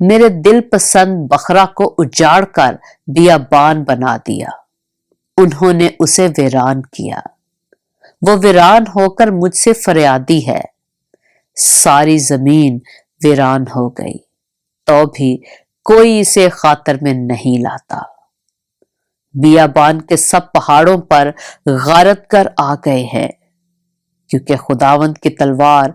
میرے دل پسند بخرا کو اجاڑ کر بیابان بنا دیا. انہوں نے اسے ویران کیا. وہ ویران ہو کر مجھ سے فریادی ہے. ساری زمین ویران ہو گئی تو بھی کوئی اسے خاطر میں نہیں لاتا. بیابان کے سب پہاڑوں پر غارت کر آ گئے ہیں، کیونکہ خداوند کی تلوار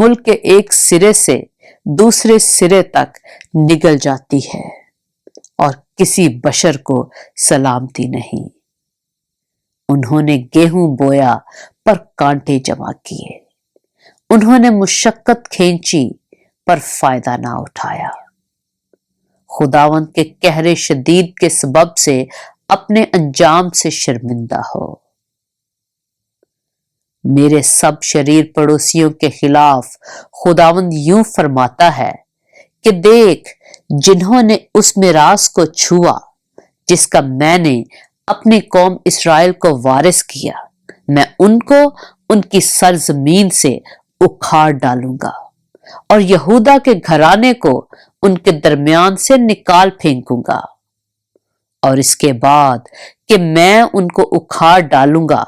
ملک کے ایک سرے سے دوسرے سرے تک نگل جاتی ہے اور کسی بشر کو سلامتی نہیں. انہوں نے گیہوں بویا پر کانٹے جمع کیے. انہوں نے مشقت کھینچی پر فائدہ نہ اٹھایا. خداوند کے قہر شدید کے سبب سے اپنے انجام سے شرمندہ ہو. میرے سب شریر پڑوسیوں کے خلاف خداوند یوں فرماتا ہے کہ دیکھ، جنہوں نے اس میراث کو چھوا جس کا میں نے اپنی قوم اسرائیل کو وارث کیا، میں ان کو ان کی سرزمین سے اکھاڑ ڈالوں گا اور یہودا کے گھرانے کو ان کے درمیان سے نکال پھینکوں گا. اور اس کے بعد کہ میں ان کو اکھاڑ ڈالوں گا،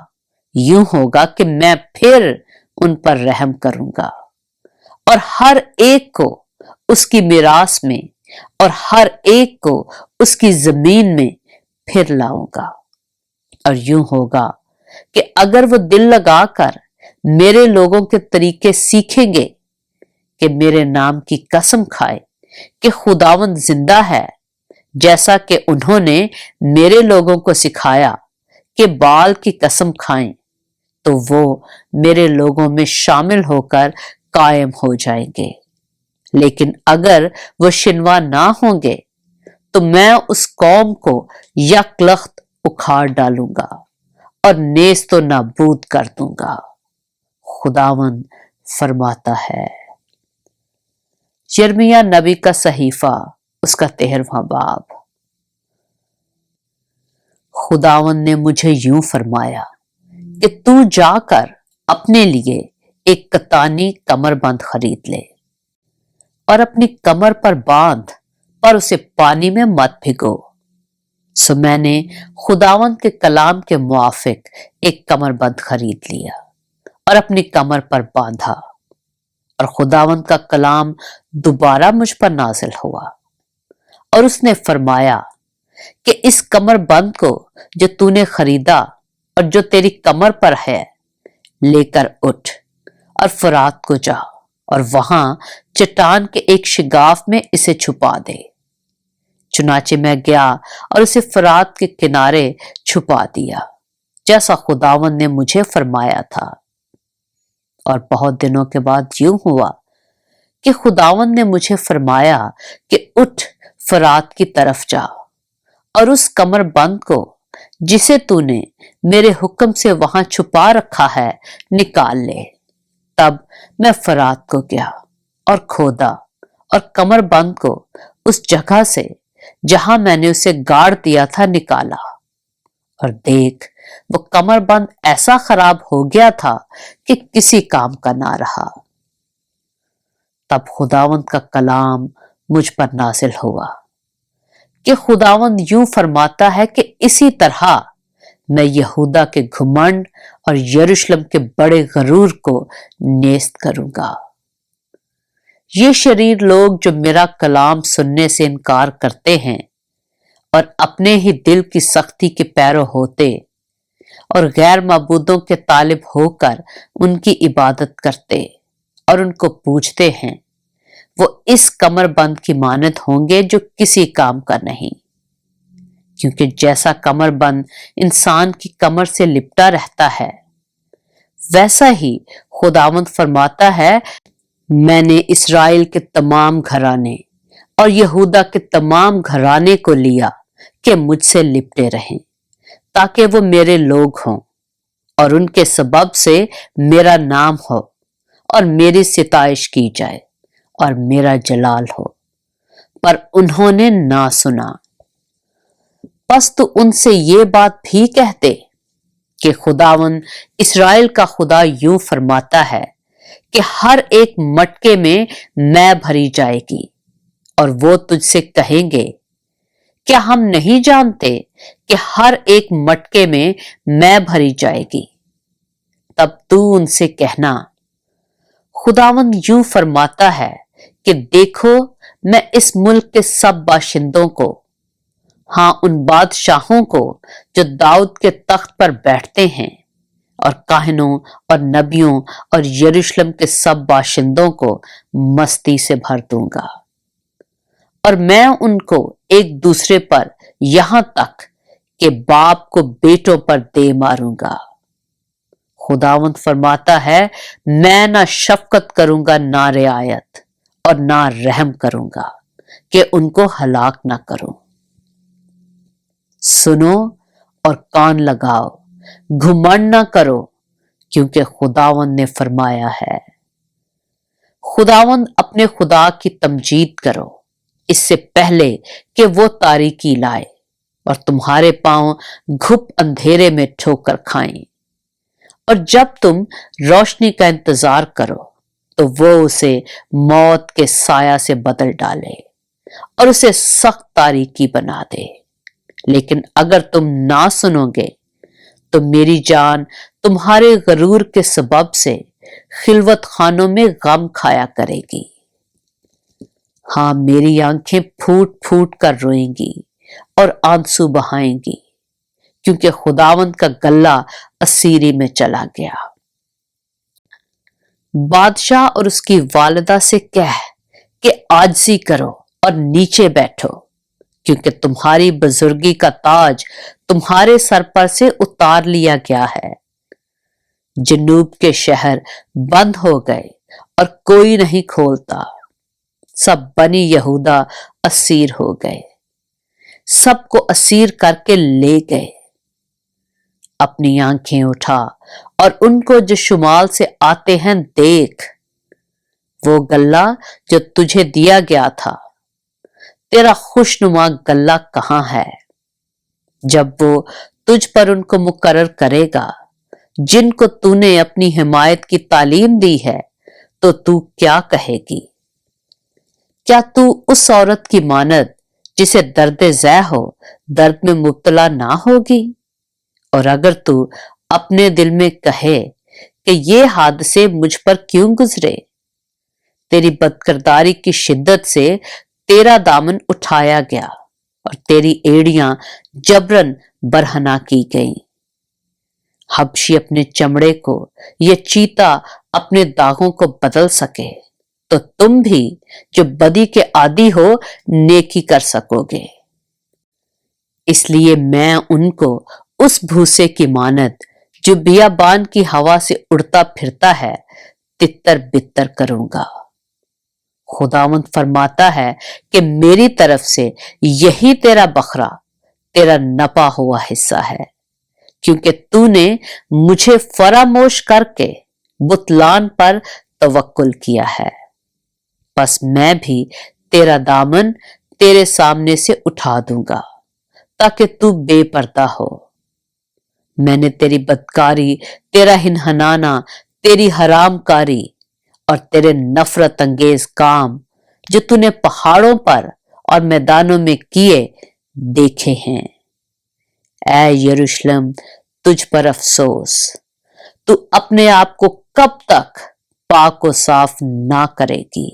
یوں ہوگا کہ میں پھر ان پر رحم کروں گا اور ہر ایک کو اس کی میراث میں اور ہر ایک کو اس کی زمین میں پھر لاؤں گا. اور یوں ہوگا کہ اگر وہ دل لگا کر میرے لوگوں کے طریقے سیکھیں گے کہ میرے نام کی قسم کھائے کہ خداوند زندہ ہے، جیسا کہ انہوں نے میرے لوگوں کو سکھایا کہ بال کی قسم کھائیں، تو وہ میرے لوگوں میں شامل ہو کر قائم ہو جائیں گے. لیکن اگر وہ شنوا نہ ہوں گے تو میں اس قوم کو یکلخت اکھاڑ ڈالوں گا اور نیست و نابود کر دوں گا. خداوند فرماتا ہے. یرمیہ نبی کا صحیفہ، اس کا 13واں باب. خداوند نے مجھے یوں فرمایا کہ تو جا کر اپنے لیے ایک کتانی کمر بند خرید لے اور اپنی کمر پر باندھ، پر اسے پانی میں مت بھگو. سو میں نے خداوند کے کلام کے موافق ایک کمر بند خرید لیا اور اپنی کمر پر باندھا، اور خداوند کا کلام دوبارہ مجھ پر نازل ہوا اور اس نے فرمایا کہ اس کمر بند کو جو تو نے خریدا اور جو تیری کمر پر ہے، لے کر اٹھ اور فرات کو جا اور وہاں چٹان کے ایک شگاف میں اسے چھپا دے. چنانچہ میں گیا اور اسے فرات کے کنارے چھپا دیا، جیسا خداوند نے مجھے فرمایا تھا. اور بہت دنوں کے بعد یوں ہوا کہ خداوند نے مجھے فرمایا کہ اٹھ فرات کی طرف جا اور اس کمر بند کو جسے تو نے میرے حکم سے وہاں چھپا رکھا ہے نکال لے. تب میں فرات کو گیا اور کھودا اور کمر بند کو اس جگہ سے جہاں میں نے اسے گاڑ دیا تھا نکالا، اور دیکھ، وہ کمر بند ایسا خراب ہو گیا تھا کہ کسی کام کا نہ رہا. تب خداوند کا کلام مجھ پر نازل ہوا کہ خداوند یوں فرماتا ہے کہ اسی طرح میں یہودا کے گھمنڈ اور یروشلم کے بڑے غرور کو نیست کروں گا. یہ شریر لوگ جو میرا کلام سننے سے انکار کرتے ہیں اور اپنے ہی دل کی سختی کے پیرو ہوتے اور غیر معبودوں کے طالب ہو کر ان کی عبادت کرتے اور ان کو پوجتے ہیں، وہ اس کمر بند کی مانند ہوں گے جو کسی کام کا نہیں. کیونکہ جیسا کمر بند انسان کی کمر سے لپٹا رہتا ہے، ویسا ہی خداوند فرماتا ہے، میں نے اسرائیل کے تمام گھرانے اور یہودا کے تمام گھرانے کو لیا کہ مجھ سے لپٹے رہیں، تاکہ وہ میرے لوگ ہوں اور ان کے سبب سے میرا نام ہو اور میری ستائش کی جائے اور میرا جلال ہو. پر انہوں نے نہ سنا. بس تو ان سے یہ بات بھی کہتے کہ خداوند اسرائیل کا خدا یوں فرماتا ہے کہ ہر ایک مٹکے میں بھری جائے گی اور وہ تجھ سے کہیں گے کیا ہم نہیں جانتے کہ ہر ایک مٹکے میں میں بھری جائے گی؟ تب تو ان سے کہنا خداوند یوں فرماتا ہے کہ دیکھو میں اس ملک کے سب باشندوں کو، ہاں ان بادشاہوں کو جو داؤد کے تخت پر بیٹھتے ہیں، اور کاہنوں اور نبیوں اور یروشلم کے سب باشندوں کو مستی سے بھر دوں گا، اور میں ان کو ایک دوسرے پر یہاں تک کہ باپ کو بیٹوں پر دے ماروں گا۔ خداوند فرماتا ہے میں نہ شفقت کروں گا نہ رعایت، اور نہ رحم کروں گا کہ ان کو ہلاک نہ کروں۔ سنو اور کان لگاؤ، گھمنڈ نہ کرو، کیونکہ خداوند نے فرمایا ہے۔ خداوند اپنے خدا کی تمجید کرو اس سے پہلے کہ وہ تاریکی لائے اور تمہارے پاؤں گھپ اندھیرے میں ٹھوکر کھائیں، اور جب تم روشنی کا انتظار کرو تو وہ اسے موت کے سایہ سے بدل ڈالے اور اسے سخت تاریکی بنا دے۔ لیکن اگر تم نہ سنو گے تو میری جان تمہارے غرور کے سبب سے خلوت خانوں میں غم کھایا کرے گی۔ ہاں میری آنکھیں پھوٹ پھوٹ کر روئیں گی اور آنسو بہائیں گی، کیونکہ خداوند کا گلہ اسیری میں چلا گیا۔ بادشاہ اور اس کی والدہ سے کہہ کہ عاجزی کرو اور نیچے بیٹھو، کیونکہ تمہاری بزرگی کا تاج تمہارے سر پر سے اتار لیا گیا ہے۔ جنوب کے شہر بند ہو گئے اور کوئی نہیں کھولتا، سب بنی یہودا اسیر ہو گئے، سب کو اسیر کر کے لے گئے۔ اپنی آنکھیں اٹھا اور ان کو جو شمال سے آتے ہیں دیکھ، وہ گلہ جو تجھے دیا گیا تھا، تیرا خوشنما گلہ کہاں ہے؟ جب وہ تجھ پر ان کو مقرر کرے گا جن کو تو نے اپنی حمایت کی تعلیم دی ہے، تو کیا کہے گی؟ کیا تو اس عورت کی مانند جسے درد ذہ ہو درد میں مبتلا نہ ہوگی؟ اور اگر تو اپنے دل میں کہے کہ یہ حادثے مجھ پر کیوں گزرے، تیری بدکرداری کی شدت سے تیرا دامن اٹھایا گیا اور تیری ایڑیاں جبرن برہنہ کی گئیں۔ حبشی اپنے چمڑے کو، یہ چیتا اپنے داغوں کو بدل سکے، تو تم بھی جو بدی کے عادی ہو نیکی کر سکو گے۔ اس لیے میں ان کو اس بھوسے کی مانند جو بیابان کی ہوا سے اڑتا پھرتا ہے تتر بتر کروں گا۔ خداوند فرماتا ہے کہ میری طرف سے یہی تیرا بکھرا، تیرا نپا ہوا حصہ ہے، کیونکہ تو نے مجھے فراموش کر کے بتلان پر توکل کیا ہے۔ پس میں بھی تیرا دامن تیرے سامنے سے اٹھا دوں گا تاکہ تو بے پردہ ہو۔ میں نے تیری بدکاری، تیرا ہنہنانا، تیری حرام کاری اور تیرے نفرت انگیز کام جو تو نے پہاڑوں پر اور میدانوں میں کیے دیکھے ہیں۔ اے یروشلم، تجھ پر افسوس، تو اپنے آپ کو کب تک پاک و صاف نہ کرے گی؟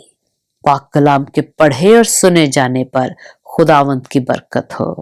پاک کلام کے پڑھے اور سنے جانے پر خداوند کی برکت ہو۔